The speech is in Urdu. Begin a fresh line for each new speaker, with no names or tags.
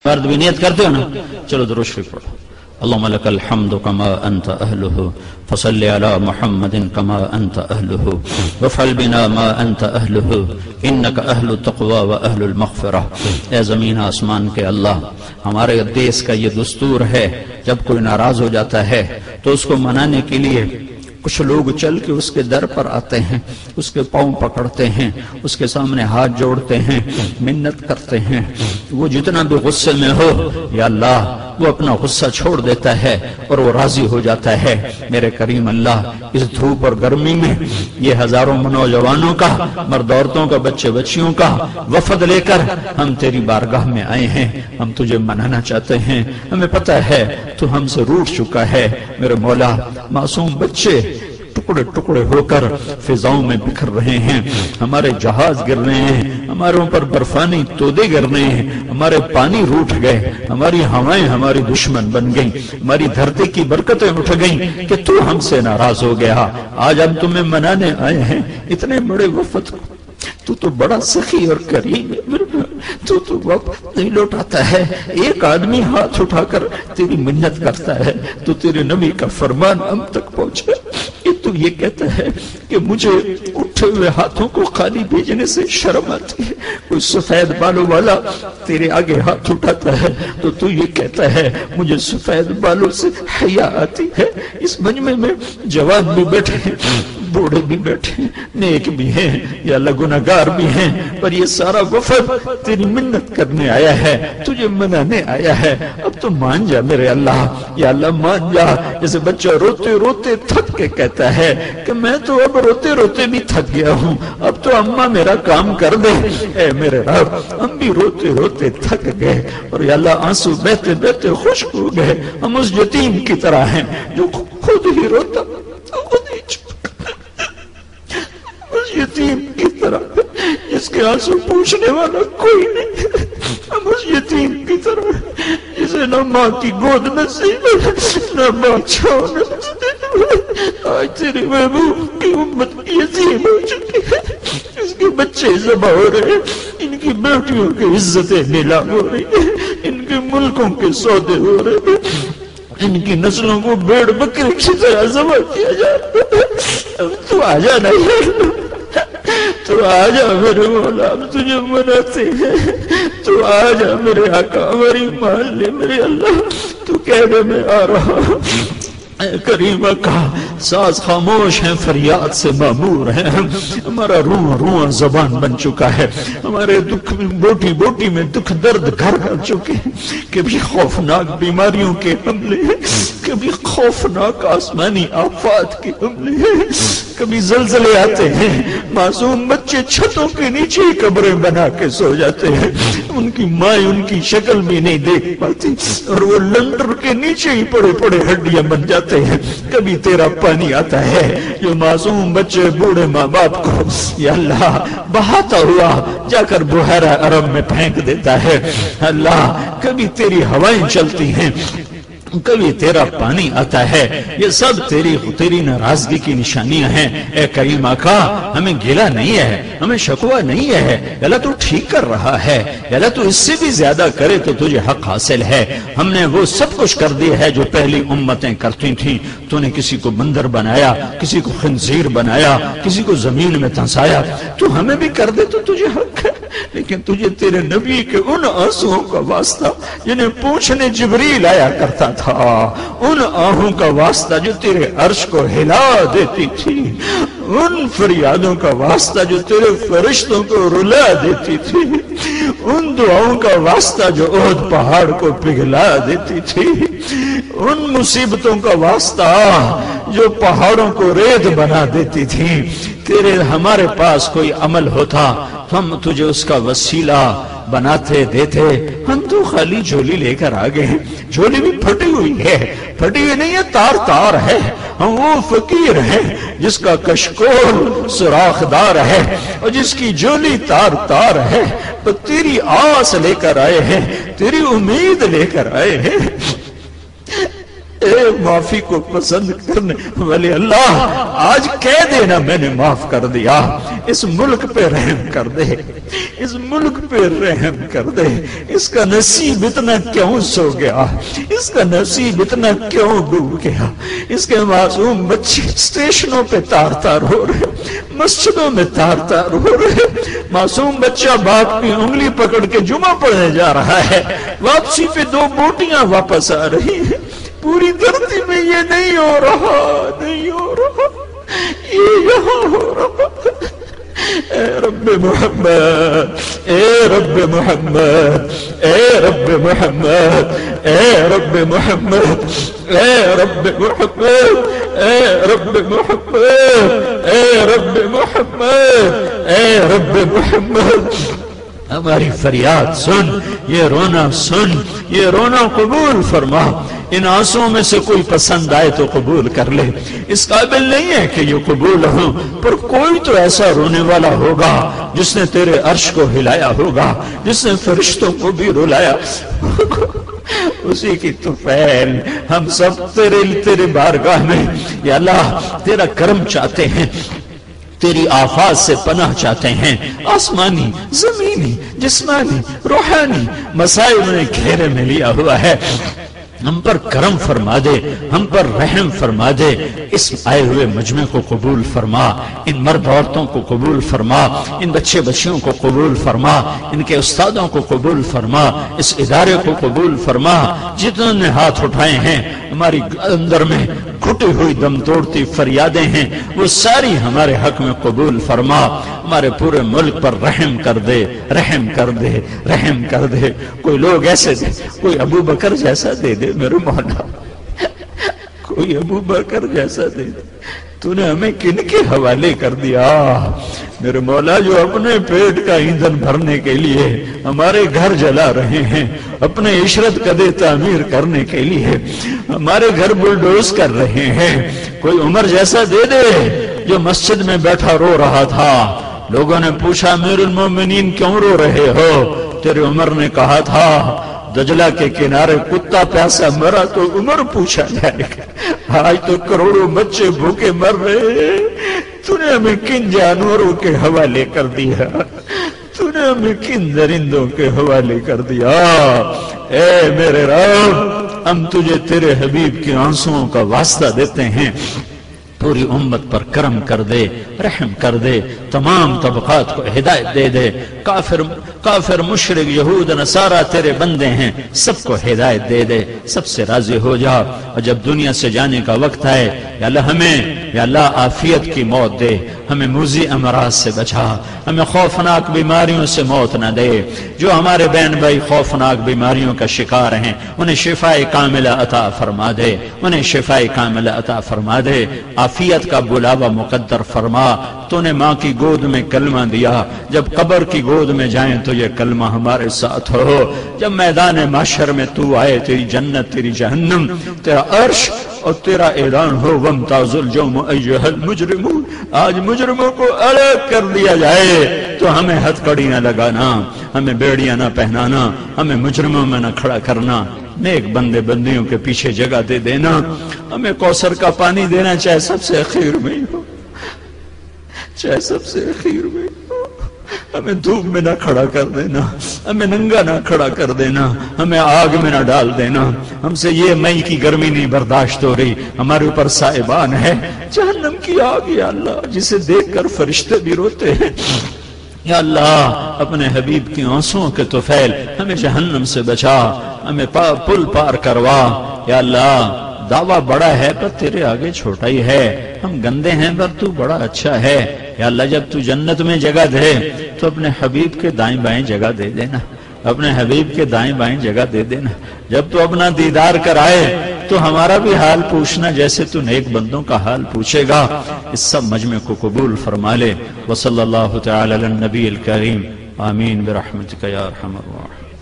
مرد بھی نیت کرتے ہو نا، چلو درود شریف پڑھو۔ اللهم لك الحمد كما أنت أهله فصل على محمد كما أنت أهله وافعل بنا ما أنت أهله إنك أهل التقوى وأهل المغفرة۔ اے زمین آسمان کے اللہ، ہمارے دیس کا یہ دستور ہے، جب کوئی ناراض ہو جاتا ہے تو اس کو منانے کے لیے کچھ لوگ چل کے اس کے در پر آتے ہیں، اس کے پاؤں پکڑتے ہیں، اس کے سامنے ہاتھ جوڑتے ہیں، منت کرتے ہیں۔ وہ جتنا بھی غصے میں ہو یا اللہ وہ اپنا غصہ چھوڑ دیتا ہے اور وہ راضی ہو جاتا ہے۔ میرے کریم اللہ، اس دھوپ اور گرمی میں یہ ہزاروں نوجوانوں کا، مرد عورتوں کا، بچے بچیوں کا وفد لے کر ہم تیری بارگاہ میں آئے ہیں، ہم تجھے منانا چاہتے ہیں۔ ہمیں پتہ ہے تو ہم سے روٹھ چکا ہے میرے مولا۔ معصوم بچے ٹکڑے ٹکڑے ہو کر فضاؤں میں بکھر رہے ہیں، ہمارے جہاز گر رہے ہیں، ہمارے اوپر برفانی تودے گر رہے ہیں، ہمارے پانی روٹھ گئے، ہماری ہوائیں ہماری دشمن بن گئیں، ہماری دھرتی کی برکتیں اٹھ گئیں کہ تو ہم سے ناراض ہو گیا۔ آج ہم تمہیں منانے آئے ہیں، اتنے بڑے وفد کو تو بڑا سخی اور کریم ہے، تو وقت نہیں لوٹاتا ہے۔ ایک آدمی ہاتھ اٹھا کر تیری منت کرتا ہے تو تیرے نبی کا فرمان ہم تک پہنچے کہ تو یہ کہتا ہے کہ مجھے اٹھے ہوئے ہاتھوں کو خالی بھیجنے سے شرم آتی ہے۔ کوئی سفید بالوں والا تیرے آگے ہاتھ اٹھاتا ہے تو یہ کہتا ہے مجھے سفید بالوں سے حیا آتی ہے۔ اس مجمع میں جوان بھی بیٹھے ہیں، بوڑھے بھی بیٹھے ہیں، نیک بھی ہیں یا گنہگار بھی ہیں، پر یہ سارا وفد تیری منت کرنے آیا ہے، تجھے منانے آیا ہے۔ اب تو مان جا میرے اللہ، یا اللہ مان جا۔ جیسے بچہ روتے روتے تھک کے کہتا ہے کہ میں تو اب روتے روتے بھی تھک گیا ہوں، اب تو اماں میرا کام کر دے۔ اے میرے رب، ہم بھی روتے روتے تھک گئے اور یا اللہ آنسو بہتے بہتے خشک ہو گئے۔ ہم اس یتیم کی طرح ہیں جو خود ہی روتا خود ہی چپ، اس یتیم کی طرح جس کے آنسو پوچھنے والا کوئی نہیں۔ ہم اس یتیم کی طرح جسے نہ ماں کی گود نصیب ہے نہ بادشاہ نصیب ہے۔ آج تیری محبوب کی امت یتیم ہو چکی ہے، اس کے بچے ذبح ہو رہے ہیں، ان کی بیٹیوں کی عزتیں نیلام ہو رہی ہیں، ان کے ملکوں کے سودے ہو رہے ہیں، ان کی نسلوں کو بھیڑ بکری کی طرح ذبح کیا جا رہا ہے۔ تو آ جا نہیں، تو آ جا میرے مولا، ہم تجھے مناتے ہیں۔ تو آ جا میرے آقا، ہماری مان لے میرے اللہ، تو کہنے میں آ رہا ہوں۔ اے کریم آقا، ساز خاموش ہیں، فریاد سے معمور ہیں، ہمارا روح روح زبان بن چکا ہے، ہمارے دکھ میں بوٹی بوٹی میں دکھ درد گھر کر چکے ہیں۔ کبھی خوفناک بیماریوں کے حملے ہیں، کبھی خوفناک آسمانی آفات کے حملے ہیں، کبھی زلزلے آتے ہیں، معصوم بچے چھتوں کے نیچے قبریں بنا کے سو جاتے ہیں، ان کی ماں ان کی شکل بھی نہیں دیکھ پاتی اور وہ لنڈر کے نیچے ہی پڑے پڑے ہڈیاں بن جاتے ہیں۔ کبھی تیرا پانی آتا ہے جو معصوم بچے بوڑھے ماں باپ کو یا اللہ بہاتا ہوا جا کر بحیرہ عرب میں پھینک دیتا ہے۔ اللہ کبھی تیری ہوائیں چلتی ہیں، کبھی تیرا پانی آتا ہے، یہ سب تیری ناراضگی کی نشانیاں ہیں۔ اے کریم آقا، ہمیں گلہ نہیں ہے، ہمیں شکوہ نہیں ہے، یا اللہ تو ٹھیک کر رہا ہے، یا اللہ تو اس سے بھی زیادہ کرے تو تجھے حق حاصل ہے۔ ہم نے وہ سب کچھ کر دیا ہے جو پہلی امتیں کرتی تھیں۔ تو نے کسی کو بندر بنایا، کسی کو خنزیر بنایا، کسی کو زمین میں دھنسایا، تو ہمیں بھی کر دے تو تجھے حق ہے۔ لیکن تجھے تیرے نبی کے ان آنسوؤں کا واسطہ جنہیں پوچھنے جبریل آیا کرتا تھا، ان آہوں کا واسطہ جو تیرے عرش کو ہلا دیتی تھی، ان فریادوں کا واسطہ جو تیرے فرشتوں کو رلا دیتی تھی، ان دعاؤں کا واسطہ جو احد پہاڑ کو پگھلا دیتی تھی، ان مصیبتوں کا واسطہ جو پہاڑوں کو ریت بنا دیتی تھی۔ تیرے ہمارے پاس کوئی عمل ہوتا ہم تجھے اس کا وسیلہ بناتے دیتے، ہم تو خالی جھولی لے کر آگئے ہیں۔ جھولی بھی پھٹی ہوئی ہے، پھٹی ہوئی نہیں ہے، تار تار ہے۔ ہم وہ فقیر ہیں جس کا کشکول سوراخ دار ہے اور جس کی جھولی تار تار ہے، تو تیری آس لے کر آئے ہیں، تیری امید لے کر آئے ہیں۔ اے معافی کو پسند کرنے والے اللہ، آج کہہ دینا میں نے معاف کر دیا، اس ملک پہ رحم کر دے، اس ملک پہ رحم کر دے، اس کا نصیب اتنا کیوں سو گیا، اس کا نصیب اتنا کیوں ڈوب گیا، اس کے معصوم بچے اسٹیشنوں پہ تار تار ہو رہے، مسجدوں میں تار تار ہو رہے، معصوم بچہ باپ کی انگلی پکڑ کے جمعہ پڑھنے جا رہا ہے، واپسی پہ 2 بوٹیاں واپس آ رہی ہیں، پوری دھرتی میں یہ نہیں ہو رہا، نہیں ہو رہا، یہ یہاں ہو رہا۔ اے رب محمد، اے رب محمد، اے رب محمد، اے رب محمد، اے رب محمد، اے رب محمد، اے رب محمد، اے رب محمد، ہماری فریاد سن، یہ رونا سن، یہ رونا قبول فرما، ان آنسوں میں سے کوئی پسند آئے تو قبول کر لے، اس قابل نہیں ہے کہ یہ قبول ہو، پر کوئی تو ایسا رونے والا ہوگا جس نے تیرے عرش کو ہلایا ہوگا، جس نے فرشتوں کو بھی رلایا ہوگا، اسی کی طفیل ہم سب تیرے بارگاہ میں یا اللہ تیرا کرم چاہتے ہیں، تیری آفات سے پناہ چاہتے ہیں، آسمانی، زمینی، جسمانی، روحانی مسائل نے گھیرے میں لیا ہوا ہے، ہم پر کرم فرما دے، ہم پر رحم فرما دے، اس آئے ہوئے مجمع کو قبول فرما، ان مرد عورتوں کو قبول فرما، ان بچے بچیوں کو قبول فرما، ان کے استادوں کو قبول فرما، اس ادارے کو قبول فرما، جتنوں نے ہاتھ اٹھائے ہیں، ہماری اندر میں گھٹی ہوئی دم توڑتی فریادیں ہیں، وہ ساری ہمارے حق میں قبول فرما، ہمارے پورے ملک پر رحم کر دے، رحم کر دے، رحم کر دے، کوئی لوگ ایسے دے، کوئی ابو بکر جیسا دے دے میرے مولا، کوئی ابو بکر جیسا دے دے، تو نے ہمیں کن کے حوالے کر دیا میرے مولا، جو اپنے پیٹ کا ایندھن بھرنے کے لیے ہمارے گھر جلا رہے ہیں، اپنے عشرت قدے تعمیر کرنے کے لیے ہمارے گھر بلڈوز کر رہے ہیں، کوئی عمر جیسا دے دے جو مسجد میں بیٹھا رو رہا تھا، لوگوں نے پوچھا امیر المومنین کیوں رو رہے ہو، تیرے عمر نے کہا تھا دجلہ کے کنارے کتا پیاسا مرا تو عمر پوچھا جائے گا، آج تو کروڑوں بچے بھوکے مر رہے، تو نے ہمیں کن جانوروں کے حوالے کر دیا، تو نے ہمیں کن درندوں کے حوالے کر دیا، اے میرے رب ہم تجھے تیرے حبیب کے آنسوؤں کا واسطہ دیتے ہیں، پوری امت پر کرم کر دے، رحم کر دے، تمام طبقات کو ہدایت دے دے، کافر مشرک یہود نصارہ تیرے بندے ہیں، سب کو ہدایت دے دے، سب سے راضی ہو جا، اور جب دنیا سے جانے کا وقت ہے یا اللہ ہمیں یا اللہ عافیت کی موت دے، ہمیں موذی امراض سے بچا، ہمیں خوفناک بیماریوں سے موت نہ دے، جو ہمارے بہن بھائی خوفناک بیماریوں کا شکار ہیں انہیں شفاء کاملہ عطا فرما دے، انہیں شفاء کاملہ عطا فرما دے، عافیت کا بلاوا مقدر فرما، تو نے ماں کی گود میں کلمہ دیا، جب قبر کی گود میں جائیں تو یہ کلمہ ہمارے ساتھ ہو، جب میدان محشر میں تو آئے، تیری جنت تیری جہنم تیرا عرش اور تیرا اعلان ہو وامتاز اليوم ایھا المجرمون، آج مجرموں کو الگ کر دیا جائے، تو ہمیں ہتھ کڑی نہ لگانا، ہمیں بیڑیاں نہ پہنانا، ہمیں مجرموں میں نہ کھڑا کرنا، نیک بندے بندیوں کے پیچھے جگہ دے دینا، ہمیں کوثر کا پانی دینا، چاہے سب سے اخیر میں ہو، چاہے سب سے اخیر میں ہو، ہمیں دھوپ میں نہ کھڑا کر دینا، ہمیں ننگا نہ کھڑا کر دینا، ہمیں آگ میں نہ ڈال دینا، ہم سے یہ مئی کی گرمی نہیں برداشت ہو رہی، ہمارے اوپر سائبان ہے جہنم کی آگ، یا اللہ جسے دیکھ کر فرشتے بھی روتے ہیں، یا اللہ اپنے حبیب کی آنسوؤں کے طفیل ہمیں جہنم سے بچا، ہمیں پل پار کروا، یا اللہ دعویٰ بڑا ہے پر تیرے آگے چھوٹا ہی ہے، ہم گندے ہیں پر تو بڑا اچھا ہے، یا اللہ جب تو جنت میں جگہ دے تو اپنے حبیب کے دائیں بائیں جگہ دے دینا، اپنے حبیب کے دائیں بائیں جگہ دے دینا، جب تو اپنا دیدار کرائے تو ہمارا بھی حال پوچھنا جیسے تو نیک بندوں کا حال پوچھے گا، اس سب مجمع کو قبول فرما لے، وصلی اللہ تعالی علی النبی الکریم، آمین برحمتک یا ارحم الراحمین۔